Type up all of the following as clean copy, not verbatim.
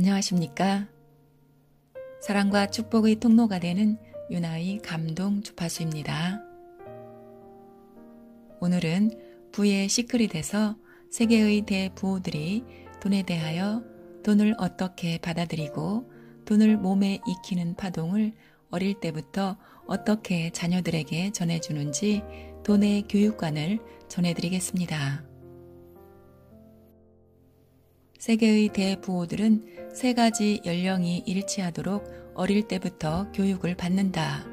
안녕하십니까? 사랑과 축복의 통로가 되는 유나의 감동 주파수입니다. 오늘은 부의 시크릿에서 세계의 대부호들이 돈에 대하여 돈을 어떻게 받아들이고 돈을 몸에 익히는 파동을 어릴 때부터 어떻게 자녀들에게 전해주는지 돈의 교육관을 전해드리겠습니다. 세계의 대부호들은 세 가지 연령이 일치하도록 어릴 때부터 교육을 받는다.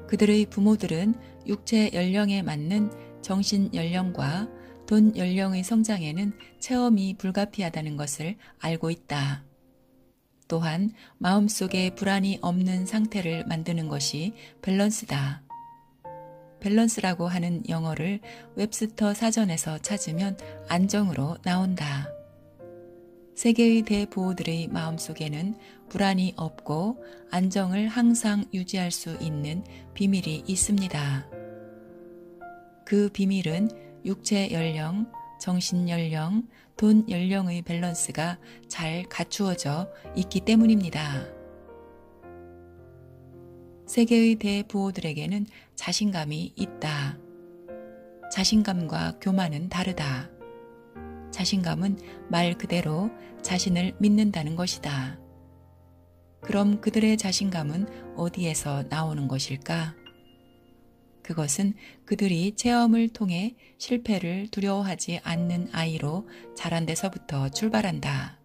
그들의 부모들은 육체 연령에 맞는 정신 연령과 돈 연령의 성장에는 체험이 불가피하다는 것을 알고 있다. 또한 마음속에 불안이 없는 상태를 만드는 것이 밸런스다. 밸런스라고 하는 영어를 웹스터 사전에서 찾으면 안정으로 나온다. 세계의 대부호들의 마음속에는 불안이 없고 안정을 항상 유지할 수 있는 비밀이 있습니다. 그 비밀은 육체 연령, 정신 연령, 돈 연령의 밸런스가 잘 갖추어져 있기 때문입니다. 세계의 대부호들에게는 자신감이 있다. 자신감과 교만은 다르다. 자신감은 말 그대로 자신을 믿는다는 것이다. 그럼 그들의 자신감은 어디에서 나오는 것일까? 그것은 그들이 체험을 통해 실패를 두려워하지 않는 아이로 자란 데서부터 출발한다.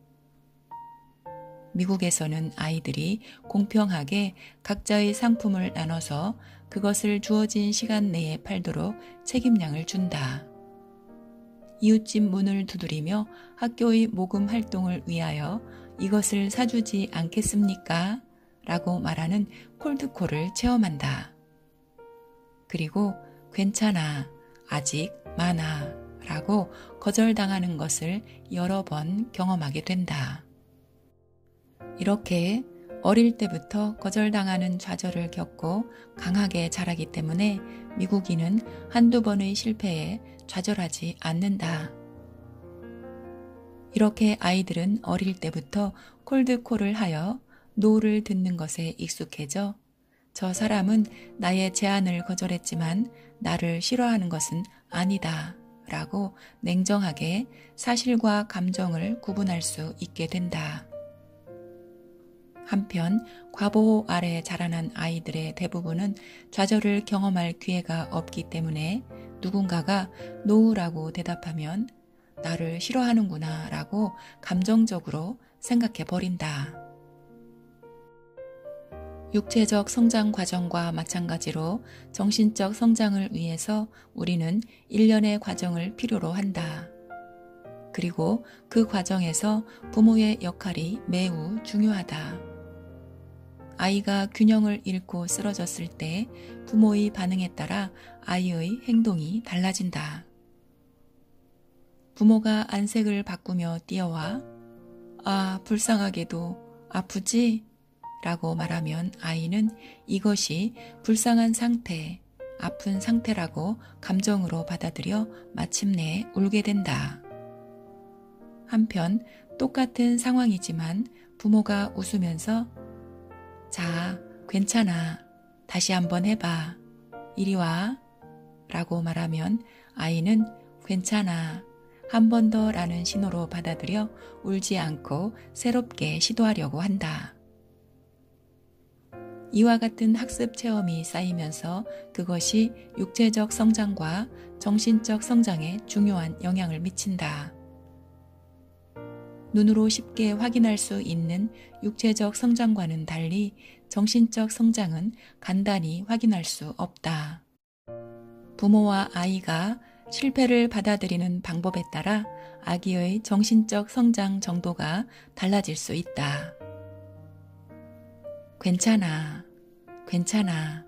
미국에서는 아이들이 공평하게 각자의 상품을 나눠서 그것을 주어진 시간 내에 팔도록 책임량을 준다. 이웃집 문을 두드리며 학교의 모금 활동을 위하여 이것을 사주지 않겠습니까? 라고 말하는 콜드콜을 체험한다. 그리고 괜찮아, 아직 많아 라고 거절당하는 것을 여러 번 경험하게 된다. 이렇게 어릴 때부터 거절당하는 좌절을 겪고 강하게 자라기 때문에 미국인은 한두 번의 실패에 좌절하지 않는다. 이렇게 아이들은 어릴 때부터 콜드콜을 하여 노를 듣는 것에 익숙해져 저 사람은 나의 제안을 거절했지만 나를 싫어하는 것은 아니다 라고 냉정하게 사실과 감정을 구분할 수 있게 된다. 한편 과보호 아래 자라난 아이들의 대부분은 좌절을 경험할 기회가 없기 때문에 누군가가 노우라고 대답하면 나를 싫어하는구나 라고 감정적으로 생각해 버린다. 육체적 성장 과정과 마찬가지로 정신적 성장을 위해서 우리는 일련의 과정을 필요로 한다. 그리고 그 과정에서 부모의 역할이 매우 중요하다. 아이가 균형을 잃고 쓰러졌을 때 부모의 반응에 따라 아이의 행동이 달라진다. 부모가 안색을 바꾸며 뛰어와 아, 불쌍하게도 아프지? 라고 말하면 아이는 이것이 불쌍한 상태, 아픈 상태라고 감정으로 받아들여 마침내 울게 된다. 한편 똑같은 상황이지만 부모가 웃으면서 자, 괜찮아. 다시 한번 해봐. 이리 와. 라고 말하면 아이는 괜찮아. 한 번 더 라는 신호로 받아들여 울지 않고 새롭게 시도하려고 한다. 이와 같은 학습 체험이 쌓이면서 그것이 육체적 성장과 정신적 성장에 중요한 영향을 미친다. 눈으로 쉽게 확인할 수 있는 육체적 성장과는 달리 정신적 성장은 간단히 확인할 수 없다. 부모와 아이가 실패를 받아들이는 방법에 따라 아기의 정신적 성장 정도가 달라질 수 있다. 괜찮아, 괜찮아.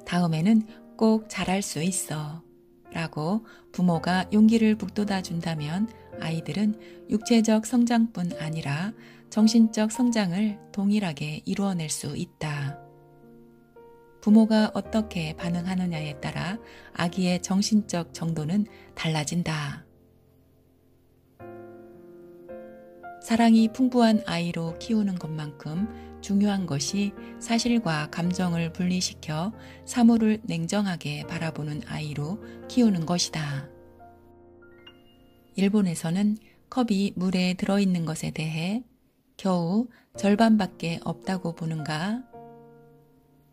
다음에는 꼭 잘할 수 있어. 라고 부모가 용기를 북돋아 준다면 아이들은 육체적 성장뿐 아니라 정신적 성장을 동일하게 이루어낼 수 있다. 부모가 어떻게 반응하느냐에 따라 아기의 정신적 정도는 달라진다. 사랑이 풍부한 아이로 키우는 것만큼 중요한 것이 사실과 감정을 분리시켜 사물을 냉정하게 바라보는 아이로 키우는 것이다. 일본에서는 컵이 물에 들어있는 것에 대해 겨우 절반밖에 없다고 보는가?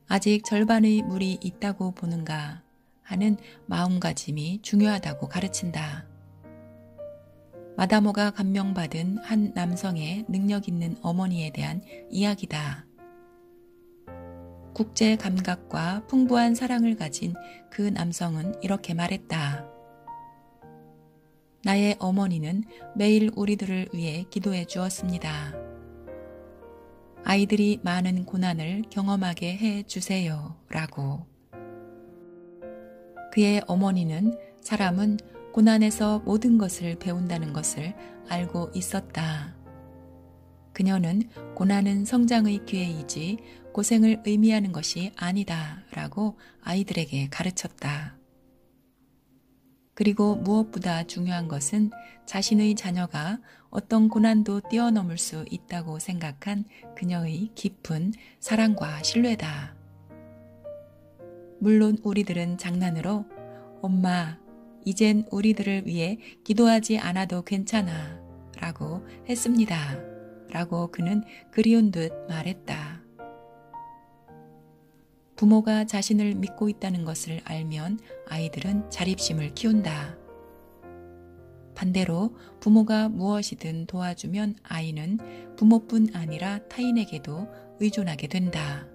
아직 절반의 물이 있다고 보는가? 하는 마음가짐이 중요하다고 가르친다. 마다모가 감명받은 한 남성의 능력 있는 어머니에 대한 이야기다. 국제 감각과 풍부한 사랑을 가진 그 남성은 이렇게 말했다. 나의 어머니는 매일 우리들을 위해 기도해 주었습니다. 아이들이 많은 고난을 경험하게 해 주세요. 라고. 그의 어머니는 사람은 고난에서 모든 것을 배운다는 것을 알고 있었다. 그녀는 고난은 성장의 기회이지 고생을 의미하는 것이 아니다. 라고 아이들에게 가르쳤다. 그리고 무엇보다 중요한 것은 자신의 자녀가 어떤 고난도 뛰어넘을 수 있다고 생각한 그녀의 깊은 사랑과 신뢰다. 물론 우리들은 장난으로 엄마, 이젠 우리들을 위해 기도하지 않아도 괜찮아 라고 했습니다. 라고 그는 그리운 듯 말했다. 부모가 자신을 믿고 있다는 것을 알면 아이들은 자립심을 키운다. 반대로 부모가 무엇이든 도와주면 아이는 부모뿐 아니라 타인에게도 의존하게 된다.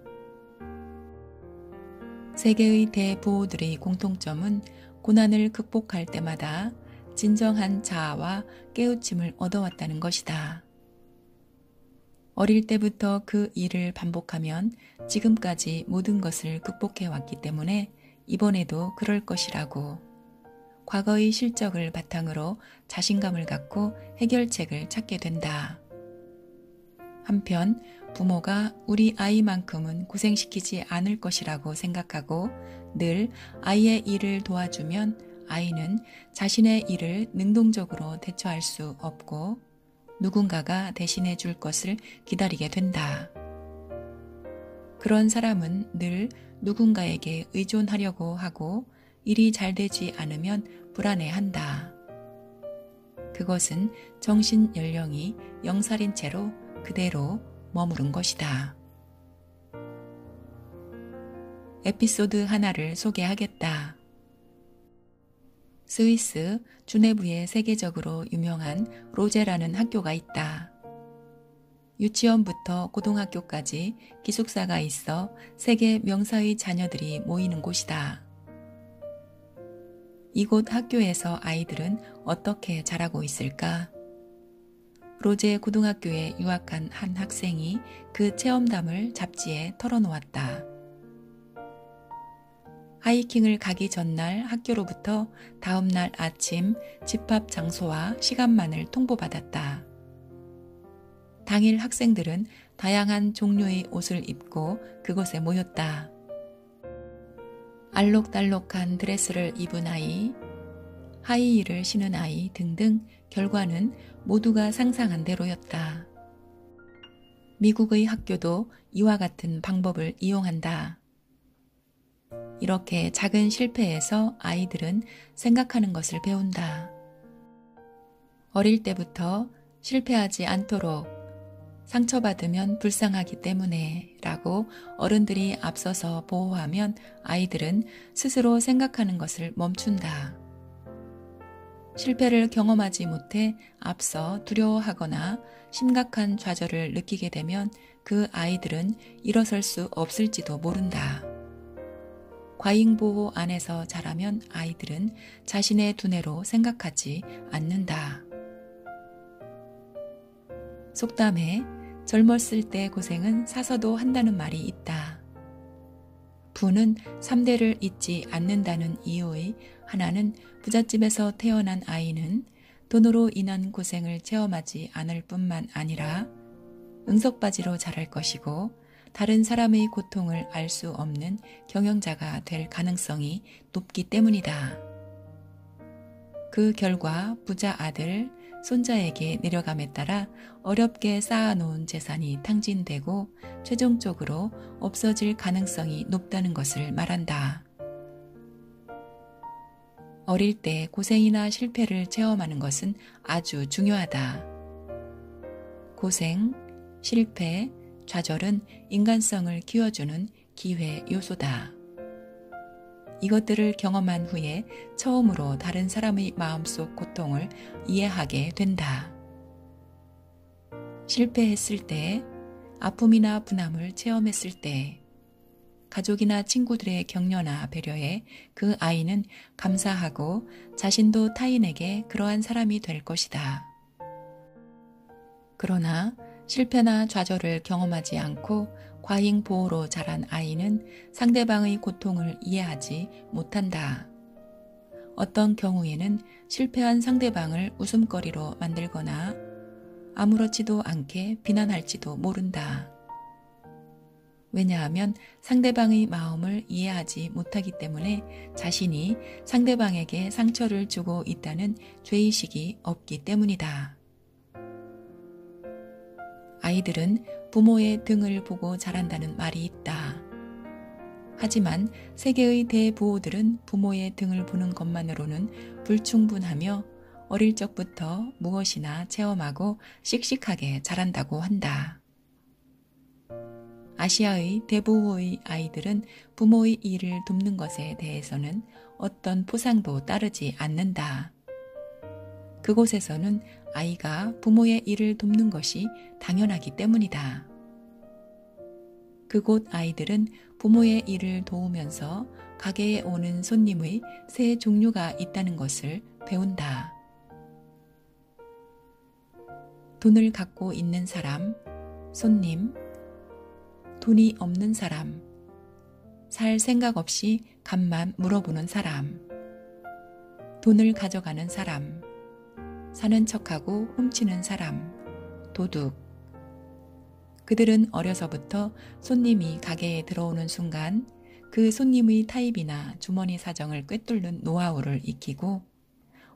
세계의 대부호들의 공통점은 고난을 극복할 때마다 진정한 자아와 깨우침을 얻어왔다는 것이다. 어릴 때부터 그 일을 반복하면 지금까지 모든 것을 극복해왔기 때문에 이번에도 그럴 것이라고. 과거의 실적을 바탕으로 자신감을 갖고 해결책을 찾게 된다. 한편 부모가 우리 아이만큼은 고생시키지 않을 것이라고 생각하고 늘 아이의 일을 도와주면 아이는 자신의 일을 능동적으로 대처할 수 없고 누군가가 대신해 줄 것을 기다리게 된다. 그런 사람은 늘 누군가에게 의존하려고 하고 일이 잘 되지 않으면 불안해한다. 그것은 정신 연령이 0살인 채로 그대로 머무른 것이다. 에피소드 하나를 소개하겠다. 스위스 주네브에 세계적으로 유명한 로제라는 학교가 있다. 유치원부터 고등학교까지 기숙사가 있어 세계 명사의 자녀들이 모이는 곳이다. 이곳 학교에서 아이들은 어떻게 자라고 있을까? 로제 고등학교에 유학한 한 학생이 그 체험담을 잡지에 털어놓았다. 하이킹을 가기 전날 학교로부터 다음날 아침 집합 장소와 시간만을 통보받았다. 당일 학생들은 다양한 종류의 옷을 입고 그곳에 모였다. 알록달록한 드레스를 입은 아이, 하이힐을 신은 아이 등등 결과는 모두가 상상한 대로였다. 미국의 학교도 이와 같은 방법을 이용한다. 이렇게 작은 실패에서 아이들은 생각하는 것을 배운다. 어릴 때부터 실패하지 않도록 상처받으면 불쌍하기 때문에 라고 어른들이 앞서서 보호하면 아이들은 스스로 생각하는 것을 멈춘다. 실패를 경험하지 못해 앞서 두려워하거나 심각한 좌절을 느끼게 되면 그 아이들은 일어설 수 없을지도 모른다. 과잉보호 안에서 자라면 아이들은 자신의 두뇌로 생각하지 않는다. 속담에 젊었을 때 고생은 사서도 한다는 말이 있다. 부는 3대를 잊지 않는다는 이유의 하나는 부잣집에서 태어난 아이는 돈으로 인한 고생을 체험하지 않을 뿐만 아니라 응석바지로 자랄 것이고 다른 사람의 고통을 알 수 없는 경영자가 될 가능성이 높기 때문이다. 그 결과 부자 아들, 손자에게 내려감에 따라 어렵게 쌓아놓은 재산이 탕진되고 최종적으로 없어질 가능성이 높다는 것을 말한다. 어릴 때 고생이나 실패를 체험하는 것은 아주 중요하다. 고생, 실패, 좌절은 인간성을 키워주는 기회 요소다. 이것들을 경험한 후에 처음으로 다른 사람의 마음속 고통을 이해하게 된다. 실패했을 때, 아픔이나 분함을 체험했을 때, 가족이나 친구들의 격려나 배려에 그 아이는 감사하고 자신도 타인에게 그러한 사람이 될 것이다. 그러나 실패나 좌절을 경험하지 않고 과잉 보호로 자란 아이는 상대방의 고통을 이해하지 못한다. 어떤 경우에는 실패한 상대방을 웃음거리로 만들거나 아무렇지도 않게 비난할지도 모른다. 왜냐하면 상대방의 마음을 이해하지 못하기 때문에 자신이 상대방에게 상처를 주고 있다는 죄의식이 없기 때문이다. 아이들은 부모의 등을 보고 자란다는 말이 있다. 하지만 세계의 대부호들은 부모의 등을 보는 것만으로는 불충분하며 어릴 적부터 무엇이나 체험하고 씩씩하게 자란다고 한다. 아시아의 대부호의 아이들은 부모의 일을 돕는 것에 대해서는 어떤 포상도 따르지 않는다. 그곳에서는 아이가 부모의 일을 돕는 것이 당연하기 때문이다. 그곳 아이들은 부모의 일을 도우면서 가게에 오는 손님의 세 종류가 있다는 것을 배운다. 돈을 갖고 있는 사람, 손님, 돈이 없는 사람, 살 생각 없이 값만 물어보는 사람, 돈을 가져가는 사람, 사는 척하고 훔치는 사람, 도둑. 그들은 어려서부터 손님이 가게에 들어오는 순간 그 손님의 타입이나 주머니 사정을 꿰뚫는 노하우를 익히고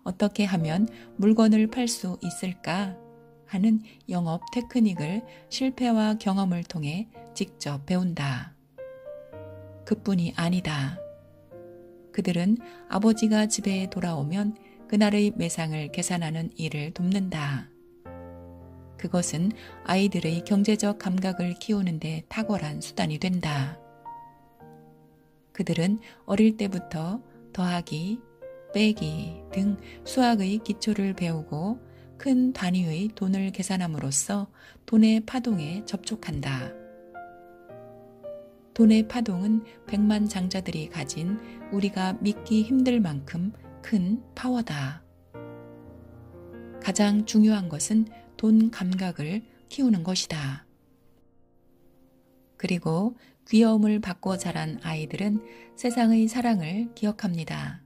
어떻게 하면 물건을 팔 수 있을까 하는 영업 테크닉을 실패와 경험을 통해 직접 배운다. 그뿐이 아니다. 그들은 아버지가 집에 돌아오면 그날의 매상을 계산하는 일을 돕는다. 그것은 아이들의 경제적 감각을 키우는 데 탁월한 수단이 된다. 그들은 어릴 때부터 더하기, 빼기 등 수학의 기초를 배우고 큰 단위의 돈을 계산함으로써 돈의 파동에 접촉한다. 돈의 파동은 백만장자들이 가진 우리가 믿기 힘들 만큼 큰 파워다. 가장 중요한 것은 돈 감각을 키우는 것이다. 그리고 귀여움을 받고 자란 아이들은 세상의 사랑을 기억합니다.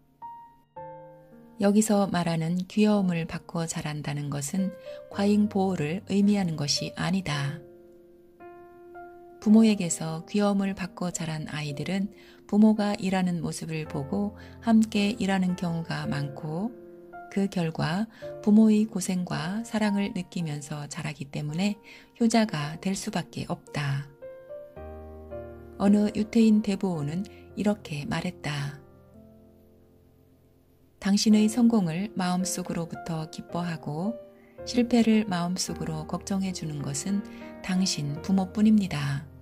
여기서 말하는 귀여움을 받고 자란다는 것은 과잉 보호를 의미하는 것이 아니다. 부모에게서 귀여움을 받고 자란 아이들은 부모가 일하는 모습을 보고 함께 일하는 경우가 많고 그 결과 부모의 고생과 사랑을 느끼면서 자라기 때문에 효자가 될 수밖에 없다. 어느 유태인 대부호는 이렇게 말했다. 당신의 성공을 마음속으로부터 기뻐하고 실패를 마음속으로 걱정해 주는 것은 당신 부모뿐입니다.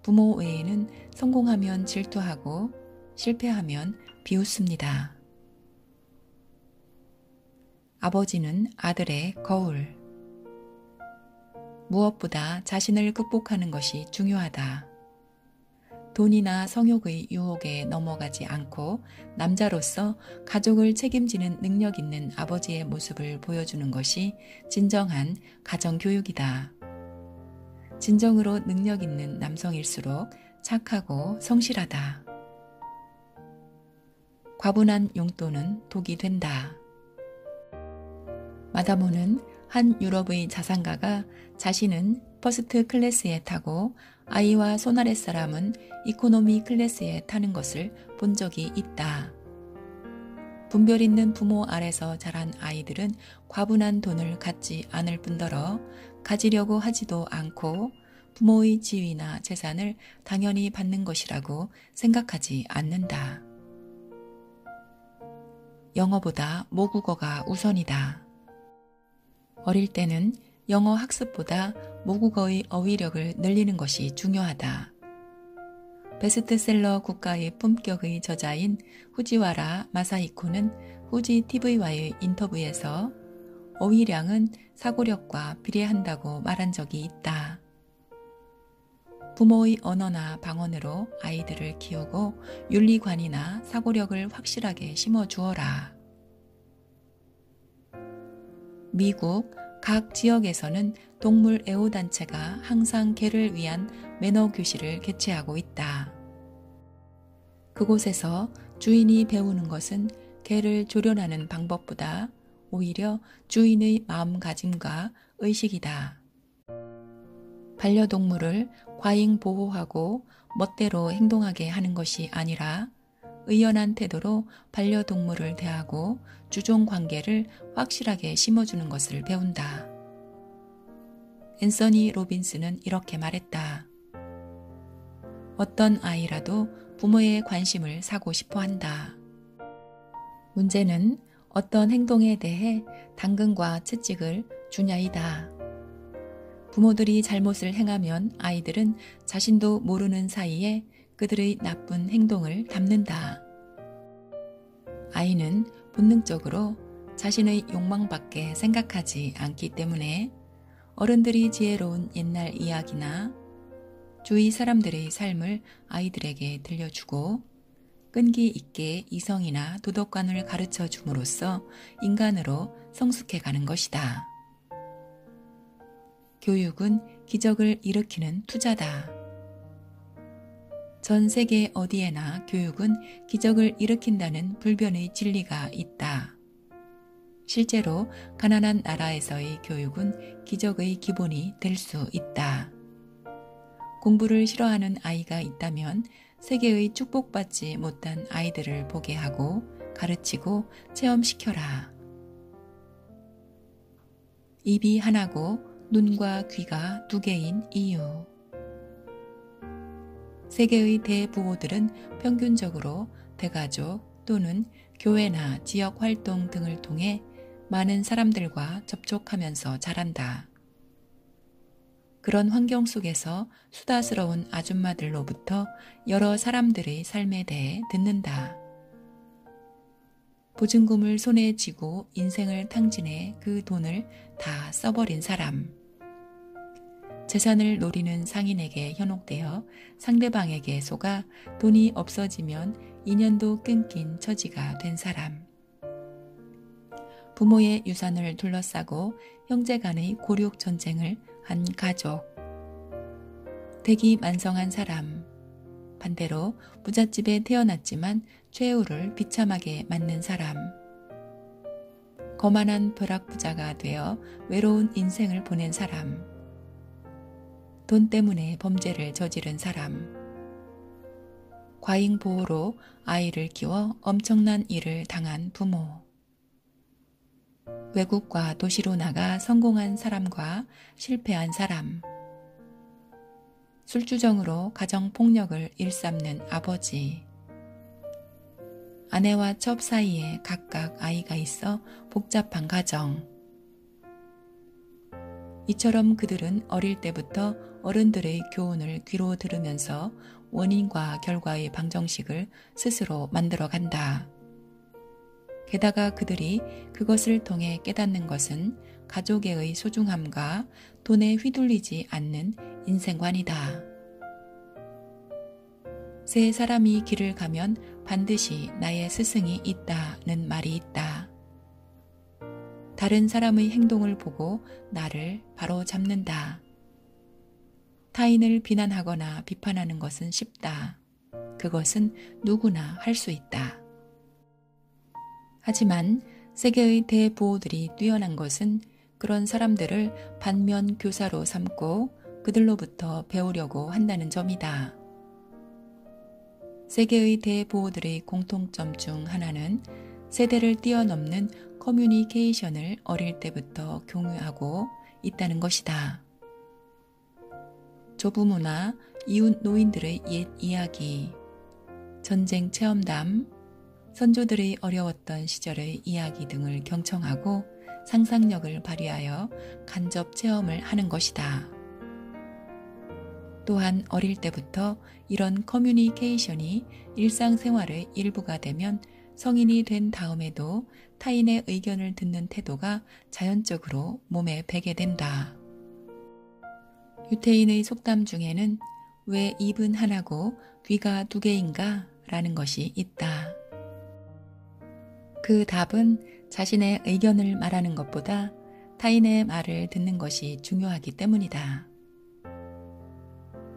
부모 외에는 성공하면 질투하고 실패하면 비웃습니다. 아버지는 아들의 거울. 무엇보다 자신을 극복하는 것이 중요하다. 돈이나 성욕의 유혹에 넘어가지 않고 남자로서 가족을 책임지는 능력 있는 아버지의 모습을 보여주는 것이 진정한 가정교육이다. 진정으로 능력 있는 남성일수록 착하고 성실하다. 과분한 용돈은 독이 된다. 마다모는 한 유럽의 자산가가 자신은 퍼스트 클래스에 타고 아이와 손아랫 사람은 이코노미 클래스에 타는 것을 본 적이 있다. 분별 있는 부모 아래서 자란 아이들은 과분한 돈을 갖지 않을 뿐더러 가지려고 하지도 않고 부모의 지위나 재산을 당연히 받는 것이라고 생각하지 않는다. 영어보다 모국어가 우선이다. 어릴 때는 영어 학습보다 모국어의 어휘력을 늘리는 것이 중요하다. 베스트셀러 국가의 품격의 저자인 후지와라 마사히코는 후지 TV와의 인터뷰에서 어휘량은 사고력과 비례한다고 말한 적이 있다. 부모의 언어나 방언으로 아이들을 키우고 윤리관이나 사고력을 확실하게 심어주어라. 미국 각 지역에서는 동물 애호단체가 항상 개를 위한 매너 교실을 개최하고 있다. 그곳에서 주인이 배우는 것은 개를 조련하는 방법보다 오히려 주인의 마음가짐과 의식이다. 반려동물을 과잉 보호하고 멋대로 행동하게 하는 것이 아니라 의연한 태도로 반려동물을 대하고 주종 관계를 확실하게 심어주는 것을 배운다. 앤서니 로빈스는 이렇게 말했다. 어떤 아이라도 부모의 관심을 사고 싶어 한다. 문제는 어떤 행동에 대해 당근과 채찍을 주냐이다. 부모들이 잘못을 행하면 아이들은 자신도 모르는 사이에 그들의 나쁜 행동을 담는다. 아이는 본능적으로 자신의 욕망밖에 생각하지 않기 때문에 어른들이 지혜로운 옛날 이야기나 주위 사람들의 삶을 아이들에게 들려주고 끈기 있게 이성이나 도덕관을 가르쳐 줌으로써 인간으로 성숙해가는 것이다. 교육은 기적을 일으키는 투자다. 전 세계 어디에나 교육은 기적을 일으킨다는 불변의 진리가 있다. 실제로 가난한 나라에서의 교육은 기적의 기본이 될 수 있다. 공부를 싫어하는 아이가 있다면 세계의 축복받지 못한 아이들을 보게 하고 가르치고 체험시켜라. 입이 하나고 눈과 귀가 두 개인 이유. 세계의 대부호들은 평균적으로 대가족 또는 교회나 지역 활동 등을 통해 많은 사람들과 접촉하면서 자란다. 그런 환경 속에서 수다스러운 아줌마들로부터 여러 사람들의 삶에 대해 듣는다. 보증금을 손에 쥐고 인생을 탕진해 그 돈을 다 써버린 사람. 재산을 노리는 상인에게 현혹되어 상대방에게 속아 돈이 없어지면 인연도 끊긴 처지가 된 사람. 부모의 유산을 둘러싸고 형제 간의 고륙 전쟁을 한 가족. 대기만성한 사람. 반대로 부잣집에 태어났지만 최후를 비참하게 맞는 사람. 거만한 벼락부자가 되어 외로운 인생을 보낸 사람. 돈 때문에 범죄를 저지른 사람. 과잉 보호로 아이를 키워 엄청난 일을 당한 부모. 외국과 도시로 나가 성공한 사람과 실패한 사람. 술주정으로 가정폭력을 일삼는 아버지. 아내와 첩 사이에 각각 아이가 있어 복잡한 가정. 이처럼 그들은 어릴 때부터 어른들의 교훈을 귀로 들으면서 원인과 결과의 방정식을 스스로 만들어간다. 게다가 그들이 그것을 통해 깨닫는 것은 가족의 소중함과 돈에 휘둘리지 않는 인생관이다. 세 사람이 길을 가면 반드시 나의 스승이 있다는 말이 있다. 다른 사람의 행동을 보고 나를 바로 잡는다. 타인을 비난하거나 비판하는 것은 쉽다. 그것은 누구나 할 수 있다. 하지만 세계의 대부호들이 뛰어난 것은 그런 사람들을 반면 교사로 삼고 그들로부터 배우려고 한다는 점이다. 세계의 대부호들의 공통점 중 하나는 세대를 뛰어넘는 커뮤니케이션을 어릴 때부터 공유하고 있다는 것이다. 조부모나 이웃 노인들의 옛 이야기, 전쟁 체험담, 선조들의 어려웠던 시절의 이야기 등을 경청하고 상상력을 발휘하여 간접 체험을 하는 것이다. 또한 어릴 때부터 이런 커뮤니케이션이 일상생활의 일부가 되면 성인이 된 다음에도 타인의 의견을 듣는 태도가 자연적으로 몸에 배게 된다. 유태인의 속담 중에는 왜 입은 하나고 귀가 두 개인가? 라는 것이 있다. 그 답은 자신의 의견을 말하는 것보다 타인의 말을 듣는 것이 중요하기 때문이다.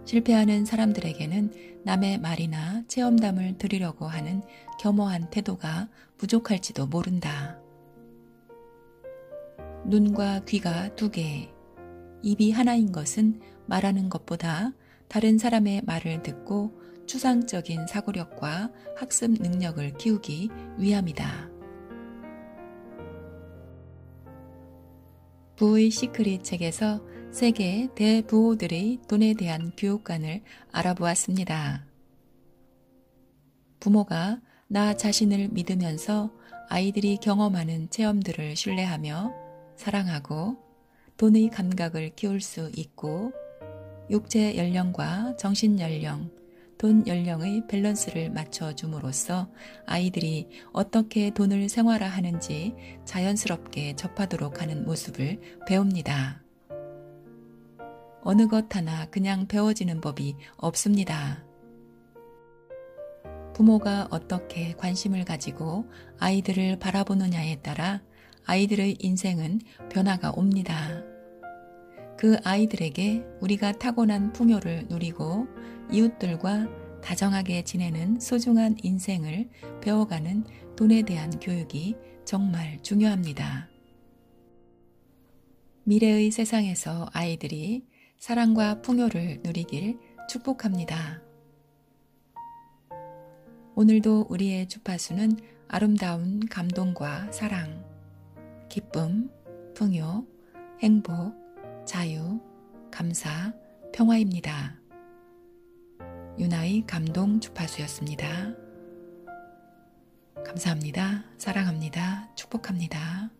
실패하는 사람들에게는 남의 말이나 체험담을 들으려고 하는 겸허한 태도가 부족할지도 모른다. 눈과 귀가 두 개, 입이 하나인 것은 말하는 것보다 다른 사람의 말을 듣고 추상적인 사고력과 학습 능력을 키우기 위함이다. 부의 시크릿 책에서 세계 대부호들의 돈에 대한 교육관을 알아보았습니다. 부모가 나 자신을 믿으면서 아이들이 경험하는 체험들을 신뢰하며 사랑하고 돈의 감각을 키울 수 있고 육체 연령과 정신 연령, 돈 연령의 밸런스를 맞춰줌으로써 아이들이 어떻게 돈을 생활화하는지 자연스럽게 접하도록 하는 모습을 배웁니다. 어느 것 하나 그냥 배워지는 법이 없습니다. 부모가 어떻게 관심을 가지고 아이들을 바라보느냐에 따라 아이들의 인생은 변화가 옵니다. 그 아이들에게 우리가 타고난 풍요를 누리고 이웃들과 다정하게 지내는 소중한 인생을 배워가는 돈에 대한 교육이 정말 중요합니다. 미래의 세상에서 아이들이 사랑과 풍요를 누리길 축복합니다. 오늘도 우리의 주파수는 아름다운 감동과 사랑, 기쁨, 풍요, 행복, 자유, 감사, 평화입니다. 유나의 감동 주파수였습니다. 감사합니다. 사랑합니다. 축복합니다.